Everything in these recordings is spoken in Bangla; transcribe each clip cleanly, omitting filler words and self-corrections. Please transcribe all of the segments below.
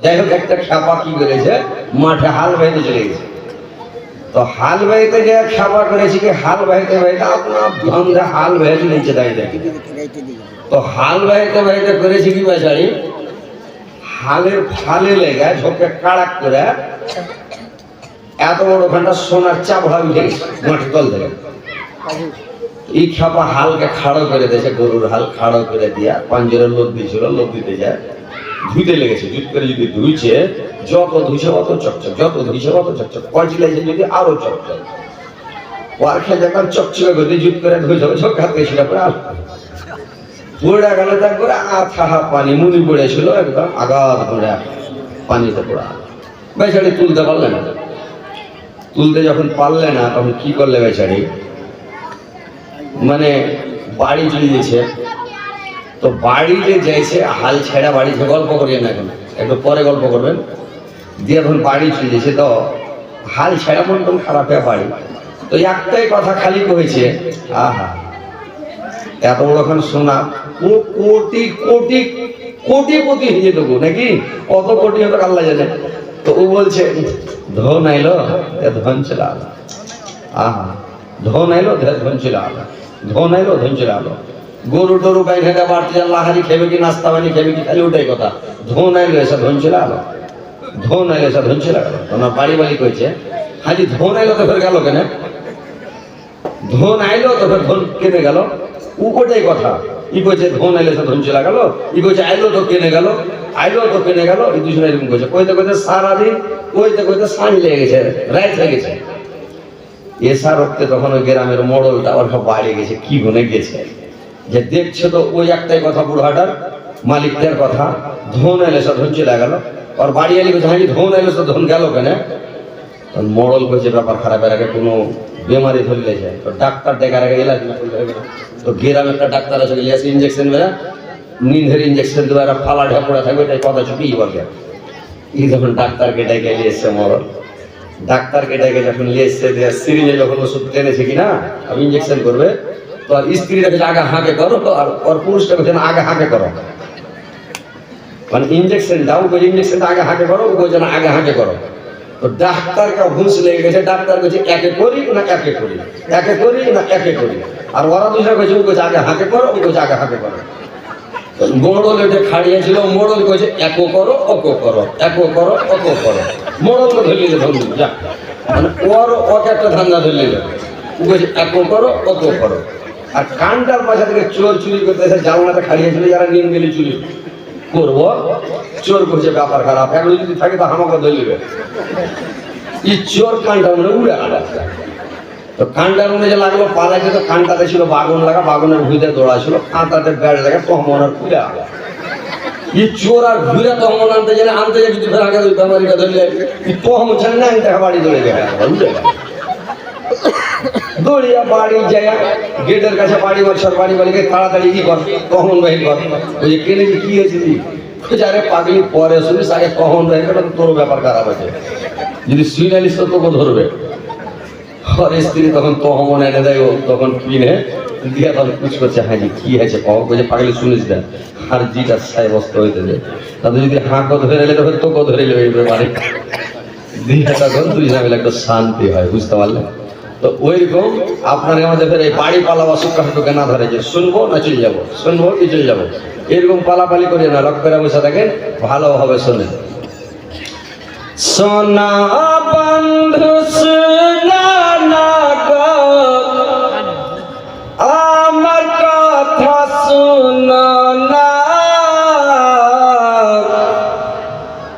যাই হোক একটা খ্যাপা কি করেছে, মাঠে হাল বাইতে চলে গেছে। তো হাল বাইতে যে খ্যাপা করেছে কি, হাল বাইতে বাইতে আপনার ধন্দা হাল বাইতে নিচে দাঁড়িয়ে। তো হাল বাইতে বাইতে করেছে কি বেচারি, হালের ফালে লেগে ঝোঁকে কাড়াক করে এত বড় ঘন্টা সোনার চাপড়া উঠে গেছে মাটির তল থেকে। এই খ্যাপা হালকে খাড়ো করে দিয়েছে, গরুর হাল খাড়ো করে দিয়া পাঞ্জরের লোক দিয়েছিল, লোক দিতে যায় ধুইতে লেগেছে। জুত করে যদি ধুইছে, যত ধুইছে অত চকচক, যত ধুইছে অত চকচক, কঞ্চি লাগছে যদি আরো চকচক। ওর খেয়ে একদম চকচকে করে জুত করে ধুইছে, চোখ হাত গেছিল প্রায় পড়ে গেল। তারপরে আথা পানি মুনি পড়েছিল, একদম আগাধ করে পানিতে পড়া। বেচারি তুলতে পারলে না। তুলতে যখন পারলে না তখন কি করলে বেচারি, মানে বাড়ি চলে গেছে। তো বাড়িতে যাইছে, হাল ছেড়া বাড়িতে গল্প করিয়ে না, এখন একটু পরে গল্প করবেন। দিয়ে এখন বাড়ি চলে গেছে, তো হাল ছেড়া মন তখন খারাপ হয়ে বাড়ি। তো একটাই কথা খালি কয়েছে, আহা এত বড়খান সোনা কোটি কোটি কোটিপতি হয়ে যেত নাকি, কত কোটি হতো আল্লাহ জানে। তো ও বলছে ধন আইলো ধন চলে আলো, আহা ধন আইলো ধন চলে আলো, ধন আইলো ধন চলে আলো। গরু টরু গাই ঘেঁটে বাড়তে লাহারি খেবে কি নাস্তা বানি খেবে কি, খালি ওটাই কথা, ধন আইলো এসে ধন চলে আলো, ধন আইলো এসে ধন চলে গেল। ওনার বাড়ি বাড়ি কইছে হাজি ধন আইলো তো ফের গেল কেন, ধন আইলো তো ফের ধন কেনে গেল, ও কোটাই কথা। ই কইছে ধন আইলে সে ধন চলে গেল, ই কইছে আইলো তো কেনে গেল, আইলো তো কেনে গেল। এই দুজনে এরকম কইছে, কইতে কইতে সারাদিন কইতে কইতে সাঁঝ লেগে গেছে, রাত হয়ে গেছে। এসা রক্তে তখন ওই গ্রামের মোড়লটা ওর সব বাড়ি গেছে, কি গুনে গেছে যে দেখছে তো ওই একটাই কথা, বুড়াটার মালিকদের কথা, ধন আইলে সে ধন চলে গেল। ওর বাড়ি আলি কইছে হাজি ধন আইলে সে ধন গেল কেন। মোড়ল কইছে ব্যাপার খারাপ, এর আগে কোনো বেমারি ধরলে যায় তো ডাক্তার দেখার আগে এলাজ না করলে হবে না। তো গ্রামে একটা ডাক্তার আছে, গেলে ইঞ্জেকশন বেড়া নিন্ধের ইঞ্জেকশন দেবে, এরা ফালা ঢাপড়া থাকবে, তাই কথা চুপি বলবে। এই যখন ডাক্তারকে ডেকে নিয়ে এসছে মোড়ল, ডাক্তারকে ডেকে যখন নিয়ে এসছে, সিরিঞ্জে যখন ওষুধ টেনেছে কিনা আমি ইঞ্জেকশন করবে, তো আর স্ত্রীটাকে আগে হাঁকে করো, তো আর পুরুষটাকে যেন আগে হাঁকে করো, মানে ইঞ্জেকশন দাও, ইঞ্জেকশনটা আগে হাঁকে করো, ওই যেন আগে হাঁকে করো। তো ডাক্তারকে হুঁশ লেগে গেছে, ডাক্তার কইছে একে করি না একে করি, একে করি না একে করি। আর ওরা দুজনে কইছে, ও কইছে আগে হাঁকে করো, ও কইছে আগে হাঁকে করো। মোড়ল ওটা খাড়িয়েছিল, মোড়ল কইছে একো করো অকো করো, একো করো অকো করো। মোড়লকে ধরলিলে ধরলি যা, মানে ওর ওকে একটা ধান্দা ধরলিলে, ও কইছে একো করো অকো করো। আর কানটার পাশা থেকে চোর চুরি করতে এসে জানলাটা খাড়িয়েছিল, যারা নিম গেলে চুরি করবো, চোর করছে ব্যাপার খারাপ, এগুলো যদি থাকে তো আমাকে ধরলিবে। এই চোর কানটা মনে উড়ে গেল। তো কানটার মনে যে লাগলো পালাইছে, তো কানটাতে ছিল বাগুন লাগা, বাগুনের ভুঁইতে দৌড়া ছিল, কানটাতে ব্যাট লাগা, তহমনার খুলে গেল। এই চোর আর ঘুরে তহমন আনতে গেলে আনতে যাবে, যদি ফের আগে বেমারিটা ধরলে তহমন ছেড়ে না আনতে বাড়ি ধরে গেছে, উঠে গেল। দৌড়িয়া বাড়ি যায়, গেটের কাছে বাড়ি বছর বাড়ি বাড়িকে তাড়াতাড়ি কি কর, তহমন বাহির কর। ওই যে কেনে কি হয়েছে, আরে পাগলি পরে শুনিস, আগে তহমন বাহির করে, তোর ব্যাপার খারাপ আছে, যদি সুইনালিস তো তোকে ধরবে। আর স্ত্রী তখন তহমন এনে দেয়, ও তখন কিনে দিয়া তখন কুচ করছে, হাজি কি আছে কখন কইছে, পাগলি শুনিস দেন আর জিটা সাই বস্ত হইতে যায়, তাদের যদি হাঁকো ধরে এলে তখন তোকে ধরে নেবে ব্যাপারে দিয়া, তখন দুই মিলে একটা শান্তি হয়, বুঝতে পারলেন। তো ওইরকম আপনার আমাদের ফের এই বাড়ি পালাবা সুখে না ধরে যে শুনবো না চলে যাবো, শুনবো কি চলে যাবো, এরকম পালাপালি করে না, লক্ষ্যের বসে থাকেন, ভালোভাবে শোনেন। সোনা বন্ধু সোনা না গো, আমার কথা শুনো না,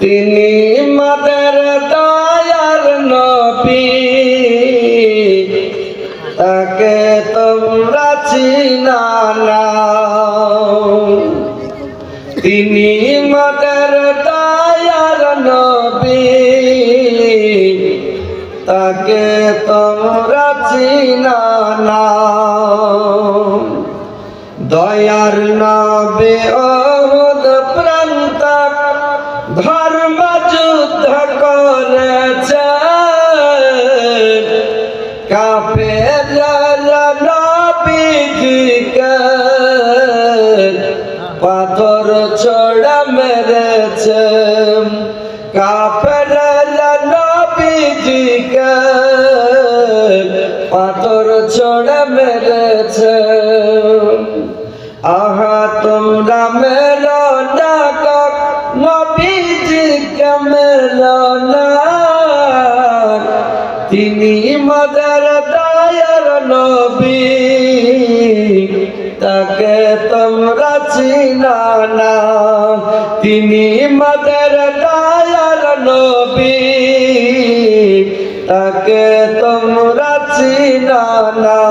তিনি মাদের দয়ার নবী, তাকে তোমরা চিনা না, তিনি মাদের দয়ার নবী, তাকে তোমরা চিনা না। দয়ার নবী ওহুদ প্রান্তে ধর্ম যুদ্ধ করেছে, কাফেররা নবীজিকে পাথর ছোড়া মেরেছে। কাফেররা নবীজিকে পাথর ছোড়ে মেরেছে। আহা তোমরা মেলো না নবীজিকে মেলো না, তিনি মদের দয়ার নবী, তাকে তোমরা চিনো না। তিনি মদের দয়ার নবী, তাকে তোমরা চিনো না।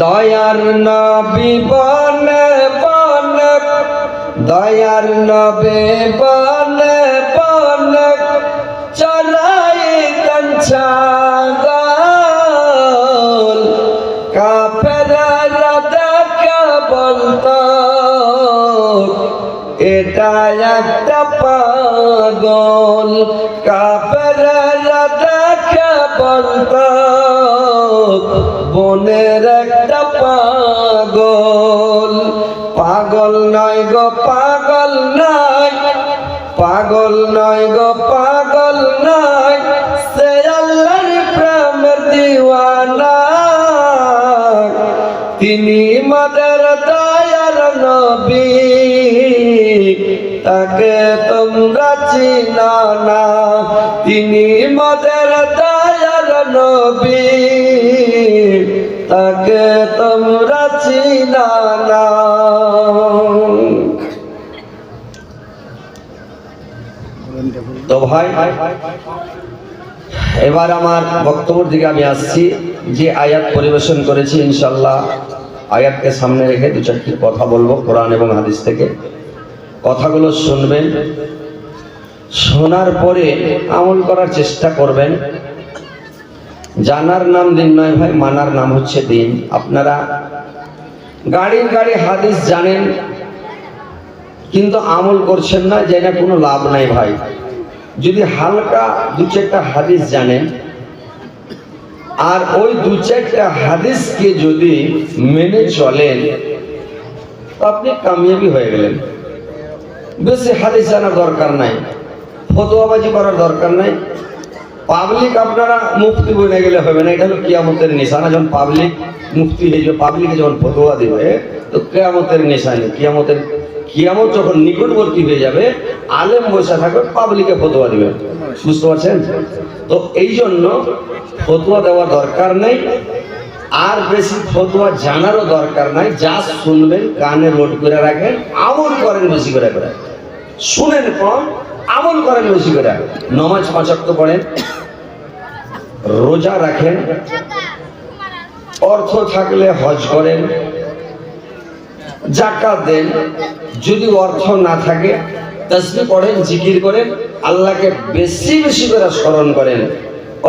দয়ার নবী বনে বনে, দয়ার নবী বনে বনে চলাইতেন ছাগল। কাফেররা দেখে বলতো এটা একটা পাগল। কাফেররা দেখে বলতো বনের একটা পাগল। পাগল নয় গো পাগল নয়, পাগল নয় গো পাগল নয়, সে আল্লাহর প্রেমের দিওয়ানা। তিনি মদের দয়ার নবী, তাকে তোমরা চিনো না। তিনি মদের দয়ার নবী, তাকে তোমরা চিনো না। তো ভাই, এবার আমার বক্তব্যের দিকে আমি আসছি। যে আয়াত পরিবেশন করেছি, ইনশাআল্লাহ আয়াতকে সামনে রেখে দু চারটি কথা বলবো কোরআন এবং হাদিস থেকে। কথাগুলো শুনবেন, শোনার পরে আমল করার চেষ্টা করবেন। জানার নাম দিন নয় ভাই, মানার নাম হচ্ছে দিন। আপনারা গাড়ি হাদিস জানেন কিন্তু আমল করছেন না, জেনে কোনো লাভ নাই ভাই। যদি হালকা দু চারটা হাদিস জানেন আর ওই দু চারটা হাদিসকে যদি মেনে চলেন, তো আপনি কামিয়াবি হয়ে গেলেন। বেশি হাদিস জানার দরকার নাই, ফতোয়াবাজি করার দরকার নাই। পাবলিক আপনারা মুফতি বনে গেলে হবে না। এটা হলো কিয়ামতের নিশানা। যখন পাবলিক মুফতি হয়ে যাবে, পাবলিকে যখন ফতোয়া দিবে, তো কিয়ামতের নিশানি। কিয়ামত যখন নিকটবর্তী হয়ে যাবে, আলেম বসে থাকবে, পাবলিকে ফতোয়া দিবে। বুঝতে পারছেন? তো এই জন্য ফতোয়া দেওয়ার দরকার নেই, আর বেশি ফতোয়া জানারও দরকার নাই। যা শুনবেন কানে লোড করে রাখেন, আমল করেন বেশি করে করে। শুনেন কম, আমল করেন বেশি করে। নামাজ 5 ওয়াক্ত পড়েন, রোজা রাখেন, অর্থ থাকলে হজ করেন, যাকাত দেন। যদি অর্থ না থাকে তাসবিহ পড়েন, জিকির করেন, আল্লাহকে বেশি বেশি করে স্মরণ করেন।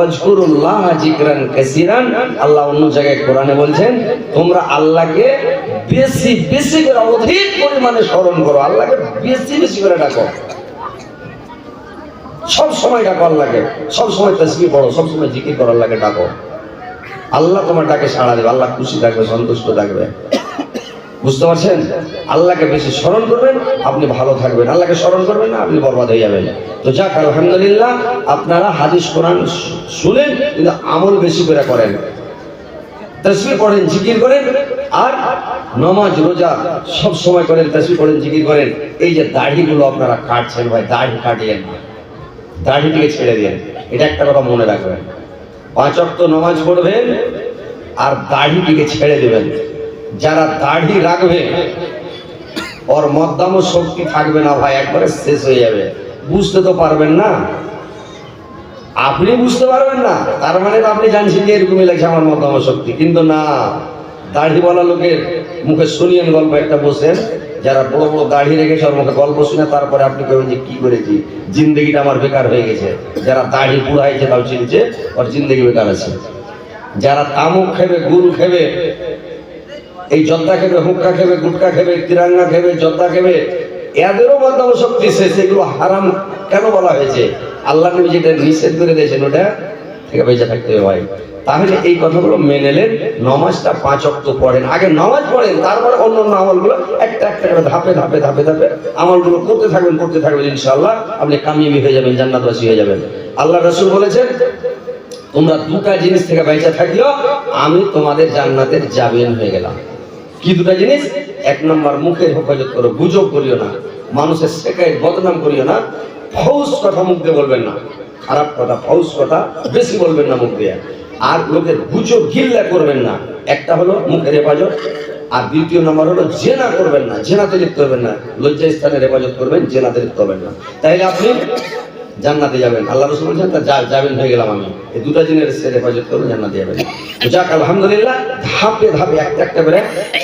আযকুরুল্লাহ যিকরান কাসীরান। আল্লাহ অন্য জায়গায় কোরআনে বলছেন, তোমরা আল্লাহকে বেশি বেশি করে, অধিক পরিমাণে স্মরণ করো। আল্লাহকে বেশি বেশি করে ডাকো, সব সময় ডাকো আল্লাহকে। সব সময় তাসবিহ পড়ো, সব সময় জিকির করো, আল্লাহকে ডাকো। আল্লাহ তোমার ডাকে সাড়া দেবে, আল্লাহ খুশি থাকবে, সন্তুষ্ট থাকবে। বুঝতে পারছেন? আল্লাহকে বেশি স্মরণ করবেন, আপনি ভালো থাকবেন। আল্লাহকে স্মরণ করবেন না, আপনি বরবাদ হয়ে যাবেন। তো যাক, আলহামদুলিল্লাহ, আপনারা হাদিস কোরআন শুনেন কিন্তু আমল বেশি করে করেন। তাসবিহ পড়েন, জিকির করেন, আর নামাজ রোজা সব সময় করেন, তাসবিহ পড়েন, জিকির করেন। এই যে দাড়িগুলো আপনারা কাটছেন ভাই, দাড়ি কাটিয়েন না, দাড়িটিকে ছেড়ে দিন। এটা একটা কথা মনে রাখবেন। 5 ওয়াক্ত নামাজ পড়বেন আর দাড়িটিকে ছেড়ে দেবেন। যারা দাড়ি রাখবে ওর মধ্যম শক্তি থাকবে না ভাই, একবারে শেষ হয়ে যাবে। বুঝতে তো পারবেন না, আপনি বুঝতে পারবেন না, তার মানে আপনি জানছেন যে এরকমই লাগছে আমার মধ্যম শক্তি। কিন্তু না, দাড়িওয়ালা লোকের মুখে শুনিয়েন গল্প একটা, বসেন, যারা বড় বড় দাড়ি রেখেছে ওর মুখে গল্প শুনে তারপরে আপনি কেবেন যে কি করেছি, জিন্দগিটা আমার বেকার হয়ে গেছে। যারা দাড়ি পুড়াইছে তাও চিনছে ওর জিন্দগি বেকার আছে। যারা তামুক খেবে, গুল খেবে, এই জর্দা খেবে, হুক্কা খেবে, গুটকা খেবে, তিরাঙ্গা খেবে, জর্দা খেবে, এদেরও মধ্যম শক্তি শেষ। এগুলো হারাম কেন বলা হয়েছে? আল্লাহ নবী যেটা নিষেধ করে দিয়েছেন ওটা থেকে বেঁচে থাকতে হবে ভাই। তাহলে এই কথাগুলো মেনে নেন। নামাজটা 5 ওয়াক্ত পড়েন, আগে নামাজ পড়েন, তারপরে অন্য আমলগুলো একটা একটা করে ধাপে ধাপে ধাপে ধাপে আমলগুলো করতে থাকবেন ইনশাআল্লাহ আপনি কামিয়াবি হয়ে যাবেন, জান্নাতবাসী হয়ে যাবেন। আল্লাহ রাসূল বলেছেন, তোমরা দুটা জিনিস থেকে বেঁচে থাকিও, আমি তোমাদের জান্নাতের জামিন হয়ে গেলাম। কি দুটা জিনিস? 1 নম্বর, মুখের হেফাজত করো, গুজব করিও না, মানুষের শেখায় বদনাম করিও না, ফৌস কথা মুখ দিয়ে বলবেন না, খারাপ কথা ফৌস কথা বেশি বলবেন না মুখ দিয়ে, আর লোকের গুজব গিল্লা করবেন না। একটা হলো মুখের হেফাজত, আর দ্বিতীয় নম্বর হলো জেনা করবেন না, জেনাতে লিপ্ত হবেন না, লজ্জা স্থানের হেফাজত করবেন, জেনাতে লিপ্ত হবেন না। তাইলে আপনি জান্নাতে যাবেন। আল্লাহ রাসূল বলেছেন যাবেন হয়ে গেলাম আমি, এই দুটা জিনিসের হেফাজত করবেন, জান্নাতে যাবেন। যাক আলহামদুলিল্লাহ, ধাপে ধাপে একটা একটা করে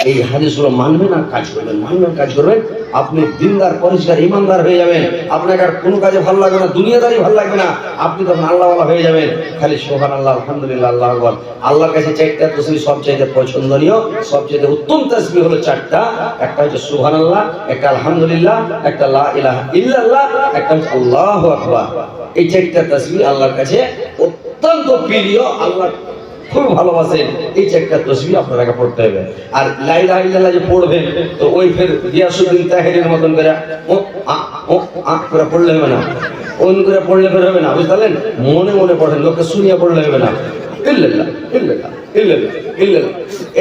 এই হাদিসগুলো মানবেন আর কাজ করবেন, মানবেন কাজ করবেন, আপনি দিনদার পরিষ্কার ইমানদার হয়ে যাবেন। আপনাকে আর কোনো কাজে ভালো লাগবে না, দুনিয়াদারি ভালো লাগবে না, আপনি তখন আল্লাহওয়ালা হয়ে যাবেন। খালি সুবহানাল্লাহ, আলহামদুলিল্লাহ, আল্লাহু আকবার। আল্লাহর কাছে 4টা তাসবিহ সবচেয়ে পছন্দনীয়, সবচেয়ে উত্তম তাসবিহ হলো 4টা। একটা হচ্ছে সুবহানাল্লাহ, একটা আলহামদুলিল্লাহ, একটা লা ইলাহা ইল্লাল্লাহ, একটা হচ্ছে আল্লাহু আকবার। এই 4টা তাসবিহ আল্লাহর কাছে অত্যন্ত প্রিয়, আল্লাহ খুব ভালোবাসেন। এই 4টা তাসবিহ আপনাকে পড়তে হবে। আর লা ইলাহা ইল্লাল্লাহ যে পড়বেন, তো ওই ফের গিয়াসউদ্দিন তাহেরের মতন করে করে পড়লে হবে না, অন্য করে পড়লে ফের হবে না, বুঝলেন? মনে মনে পড়েন, লোকে শুনিয়া পড়লে হবে না। ইল্লাল্লাহ ইল্লাল্লাহ ইল্লাল্লাহ ইল্লাল্লাহ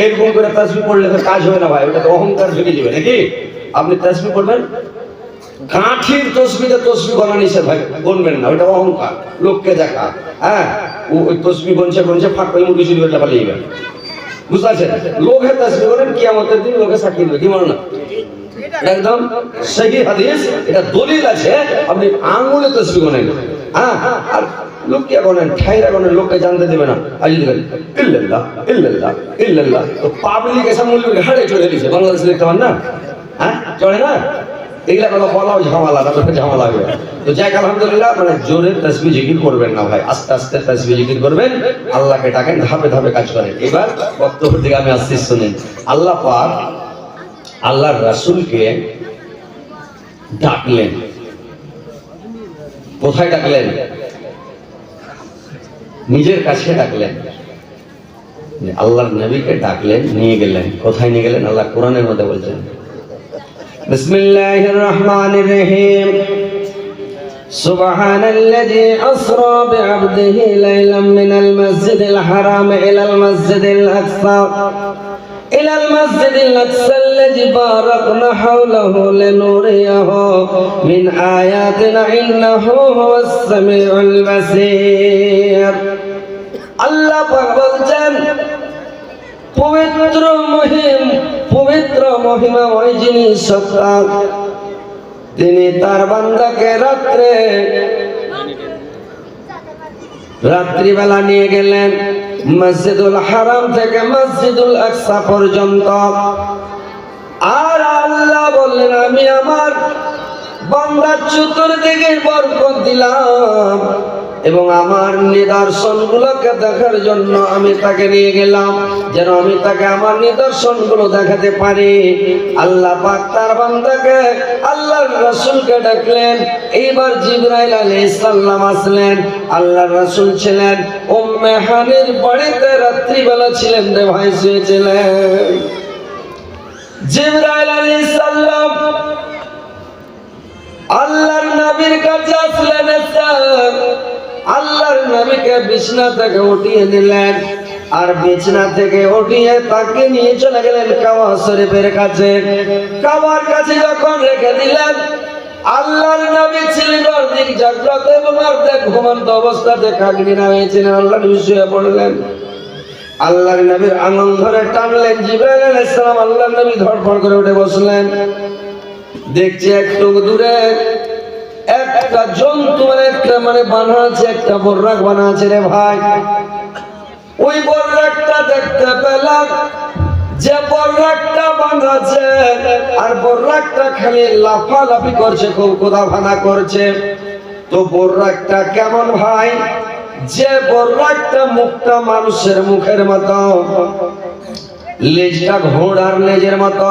এরকম করে তাসবিহ পড়লে তো কাজ হবে না ভাই, ওটা তো অহংকার ঢুকে যাবে নাকি? আপনি তাসবিহ পড়বেন, কাঠির তসবিতে তসবিহ গণা নিষেধ ভাই, গণবেন না, ওটা অহংকার, লোককে দেখা। হ্যাঁ, ওই তসবিহ গনছে ফাঁক করে মুড়ি চুরি করে পালিয়ে যাবেন, বুঝতে পারছেন? লোকে তসবিহ করেন, কিয়ামতের দিন লোকে সাক্ষী দেবে, কি মনে না? একদম সহি হাদিস, এটা দলিল আছে। আপনি আঙ্গুলে তসবিহ গনেন, হ্যাঁ, আর লোক কি গনেন, ঠাইরা গনেন, লোককে জানতে দেবে না। আজ ইল্লাল্লাহ ইল্লাল্লাহ ইল্লাল্লাহ, তো পাবলিক এসব মূল্য হাড়ে চড়ে দিছে, বাংলাদেশে দেখতে পান না? হ্যাঁ, চড়ে না? এগুলা কোনো বলাও ঝামেলা, তারপরে ঝামেলা হবে। তো যাক আলহামদুলিল্লাহ, মানে জোরে তাসবিহ জিকির করবেন না ভাই, আস্তে আস্তে তাসবিহ জিকির করবেন, আল্লাহকে ডাকেন, ধাপে ধাপে কাজ করেন। এবার বক্তব্য থেকে আমি আসছি, শুনেন। আল্লাহ পাক আল্লাহর রাসূলকে ডাকলেন। কোথায় ডাকলেন? নিজের কাছে ডাকলেন। আল্লাহর নবীকে ডাকলেন, নিয়ে গেলেন। কোথায় নিয়ে গেলেন? আল্লাহ কোরআনের মধ্যে বলছেন, বিসমিল্লাহির রহমানির রহিম, সুবহানাল্লাযী আসরা বিআবদিহি লাইলাম মিনাল মাসজিদিল হারাম ইলাল মাসজিদিল আকসা ইলাল মাসজিদিল আকসা আল্লাযী বারাকনা হাওলাহু লিনুরিয়াহু মিন আয়াতিনা ইন্নাহু হুয়াস সামিউল বাসীর। আল্লাহ পাক বলছেন, পবিত্র মহিমাময় যিনি সত্তা, তিনি তার বান্দাকে রাত্রিবেলা নিয়ে গেলেন মসজিদুল হারাম থেকে মসজিদুল আকসা পর্যন্ত। আর আল্লাহ বললেন, আমি আমার বান্দার চতুর্দিকে বরকত দিলাম এবং আমার নিদর্শনগুলোকে দেখার জন্য আমি তাকে নিয়ে গেলাম, যেন আমি তাকে আমার নিদর্শনগুলো দেখাতে পারি। আল্লাহ পাক তার বান্দাকে, আল্লাহর রাসূলকে ডাকলেন। এইবার জিবরাইল আলাইহিস সালাম আসলেন। আল্লাহর রাসূল ছিলেন উম্মে হানির বাড়িতে, রাত্রিবেলা ছিলেন রে ভাই, শুয়েছিলেন। জিবরাইল আলাইহিস সালাম আল্লাহর নবীর কাছে আসলেন, আল্লাহর নবীকে বিছানা থেকে উঠিয়ে দিলেন, আর বিছানা থেকে উঠিয়ে তাকে নিয়ে চলে গেলেন কাবা শরীফের কাছে। কাবার কাছে যখন রেখে দিলেন, আল্লাহর নবী ছিলেন অর্ধেক জাগ্রত এবং অর্ধেক ঘুমন্ত অবস্থাতে, কাগনিনা হয়েছিলেন। আল্লাহর নবী শুয়ে পড়লেন, আল্লাহর নবীর আঙ্গুল ধরে টানলেন জিবরাইল আলাইহিস সালাম। আল্লাহর নবী ধড়ফড় করে উঠে বসলেন। দেখছে একটু দূরে একটা জন্তু, মানে বানা আছে, একটা বর্রাক বানা আছে রে ভাই। ওই বর্রাকটা দেখতে পেলাম, যে বর্রাকটা বানা আছে, আর বর্রাকটা খালি লাফালাফি করছে, খুব কোদাভানা করছে। তো বর্রাকটা কেমন ভাই? যে বর্রাকটা মুখটা মানুষের মুখের মতো, লেজটা ঘোড়ার লেজের মতো,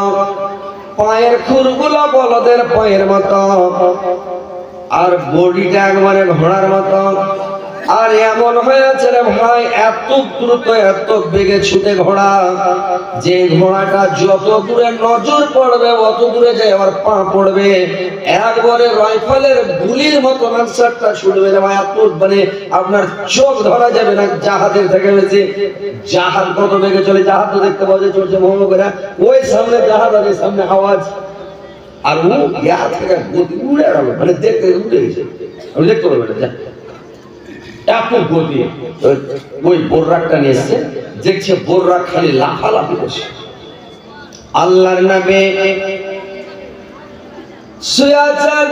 পায়ের খুরগুলো বলদের পায়ের মতো, আর বডিটা একবারে ঘোড়ার মতো, আর এমন হয়েছে রে ভাই, এত দ্রুত এত বেগে ছুটে ঘোড়া, যে ঘোড়াটা যত দূরে নজর পড়বে অত দূরে যায় আবার পা পড়বে, একবারে রাইফেলের গুলির মতো আনসারটা ছুটবে রে ভাই। এত মানে আপনার চোখ ধরা যাবে না জাহাজের থেকে বেশি। জাহাজ কত বেগে চলে, জাহাজ তো দেখতে পাওয়া যায় চলছে মোহাম্মদ, ওই সামনে জাহাজ আছে, সামনে আওয়াজ, আর ও ইয়া থেকে গতি উড়ে গেল, মানে দেখতে উড়ে গেছে, আমি দেখতে পারবো না এত গতি। ওই বোর্রাকটা নিয়ে এসছে, দেখছে বোর্রাক খালি লাফালাফি করছে আল্লাহর নামে শুয়ে আছেন।